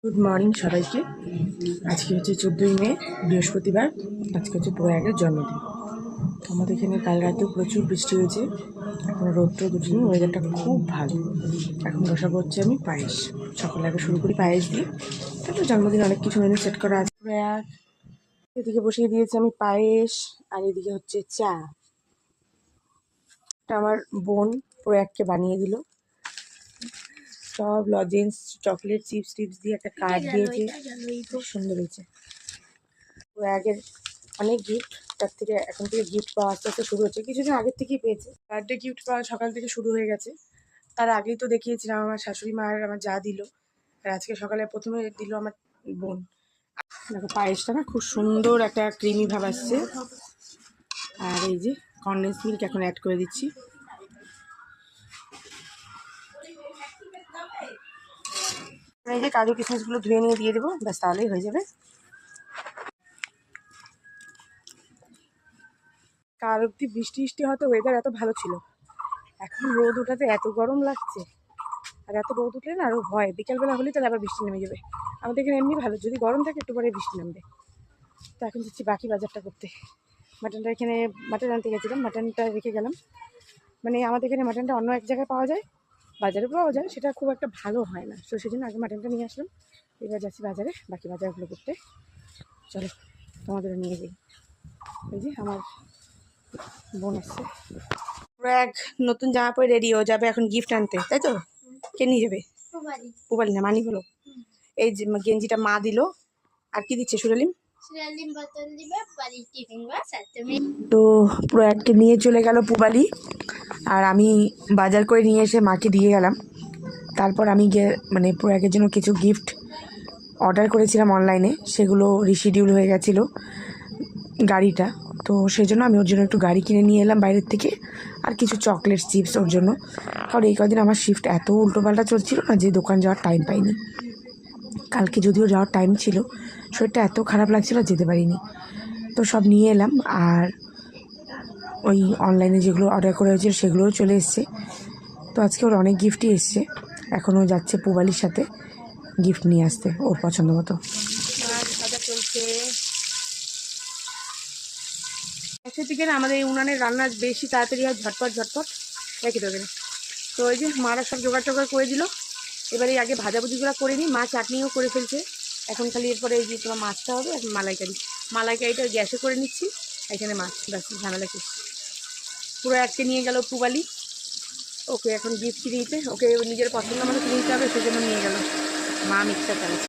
Good morning সবাইকে। আজকে হচ্ছে 14ই মে, বৃহস্পতিবার। আজকে হচ্ছে প্রয়াগের জন্মদিন। আমাদের এখানে কাল রাতেও প্রচুর বৃষ্টি হয়েছে, এখন রোদ উঠিনি, ওয়েদারটা খুব ভালো। এখন বসাবো হচ্ছে আমি পায়েস। সকালে আগে শুরু করি পায়েস দিয়ে, তারপর জন্মদিন অনেক কিছু মেনু সেট করা আছে। প্রয়াগ এদিকে বসিয়ে দিয়েছি আমি পায়েস, আর এদিকে হচ্ছে চা। এটা আমার বোন প্রয়াগকে বানিয়ে দিল, সব লজেন্স, চকলেট, চিপস টিপস দিয়ে একটা কার্ড দিয়েছে, খুব সুন্দর হয়েছে। প্রয়াগের অনেক গিফট, তার থেকে এখন থেকে গিফট পাওয়া আস্তে আস্তে শুরু হচ্ছে। কিছুদিন আগের থেকেই পেয়েছে, বার্থডে গিফট পাওয়া সকাল থেকে শুরু হয়ে গেছে। তার আগেই তো দেখিয়েছিলাম আমার শাশুড়ি মা আর আমার যা দিল, আর আজকে সকালে প্রথমে দিল আমার বোন। দেখো পায়েসটা না খুব সুন্দর একটা ক্রিমি ভাব আসছে। আর এই যে কনডেন্স মিল্ক এখন অ্যাড করে দিচ্ছি। এই যে কাজু কিশমিশগুলো ধুয়ে নিয়ে দিয়ে দেবো, ব্যাস তাহলেই হয়ে যাবে। কাল অব্দি বৃষ্টি বৃষ্টি হয়তো ওয়েদার এত ভালো ছিল, এখন রোদ ওঠাতে এত গরম লাগছে। আর এত রোদ উঠলে না আরও ভয়, বিকালবেলা হলেই তাহলে আবার বৃষ্টি নেমে যাবে। আমাদের এখানে এমনি ভালো, যদি গরম থাকে একটু পরে বৃষ্টি নামবে। তো এখন যাচ্ছি বাকি বাজারটা করতে। মাটনটা এখানে মাটন আনতে গেছিলাম, মাটনটা রেখে গেলাম। মানে আমাদের এখানে মাটনটা অন্য এক জায়গায় পাওয়া যায়, বাজারে পাওয়া যায়, সেটা খুব একটা ভালো হয় না। তো সেই জন্য আগে মাটনটা নিয়ে আসলাম। এবার যাচ্ছি বাজারে বাকি বাজারগুলো করতে। চলো তোমাদেরও নিয়ে যাই। এই যে আমার বোন আসছে, পুরো এক নতুন জামা পরে রেডি হয়ে যাবে এখন গিফট আনতে, তাই তো? কে নিয়ে যাবে? পুবালি না, মানি হলো। এই যে গেঞ্জিটা মা দিল। আর কি দিচ্ছে সুরালিম? তো প্রয়াগকে নিয়ে চলে গেল পুবালি, আর আমি বাজার করে নিয়ে এসে মাকে দিয়ে গেলাম। তারপর আমি গিয়ে মানে প্রয়াগের জন্য কিছু গিফট অর্ডার করেছিলাম অনলাইনে, সেগুলো রিশিডিউল হয়ে গেছিলো গাড়িটা। তো সেই জন্য আমি ওর জন্য একটু গাড়ি কিনে নিয়ে এলাম বাইরের থেকে, আর কিছু চকলেট চিপস ওর জন্য। কারণ এই কদিন আমার শিফট এত উল্টোপাল্টা চলছিল না যে দোকান যাওয়ার টাইম পাইনি। কালকে যদিও যাওয়ার টাইম ছিল, শরীরটা এত খারাপ লাগছিল যেতে পারিনি। তো সব নিয়ে এলাম, আর ওই অনলাইনে যেগুলো অর্ডার করা হয়েছিল সেগুলোও চলে এসছে। তো আজকে ওর অনেক গিফটই এসছে, এখনও যাচ্ছে পুবালির সাথে গিফট নিয়ে আসতে ওর পছন্দ মতো। চলছে থেকে না, আমাদের এই উনানের রান্না বেশি তাড়াতাড়ি হয়, ঝটপট ঝটপট রেখে দেবে। তো ওই যে মারা সব জোগাড় টোগাড় করে দিল। এবারে আগে ভাজাভুজিগুলো করে নিই, মা চাটনিও করে ফেলছে। এখন খালি এরপরে এই যে তোমার মাছটা হবে, এখন মালাইকারিটা গ্যাসে করে নিচ্ছি, এখানে মাছ, ব্যাস ঝামেলা শেষ। পুরো এককে নিয়ে গেল পুবালি, ওকে এখন গিফট কিনে দিতে, ওকে নিজের পছন্দ মতো কিনে দিতে হবে, সেজন্য নিয়ে গেল। মা মিক্সার চালাচ্ছে।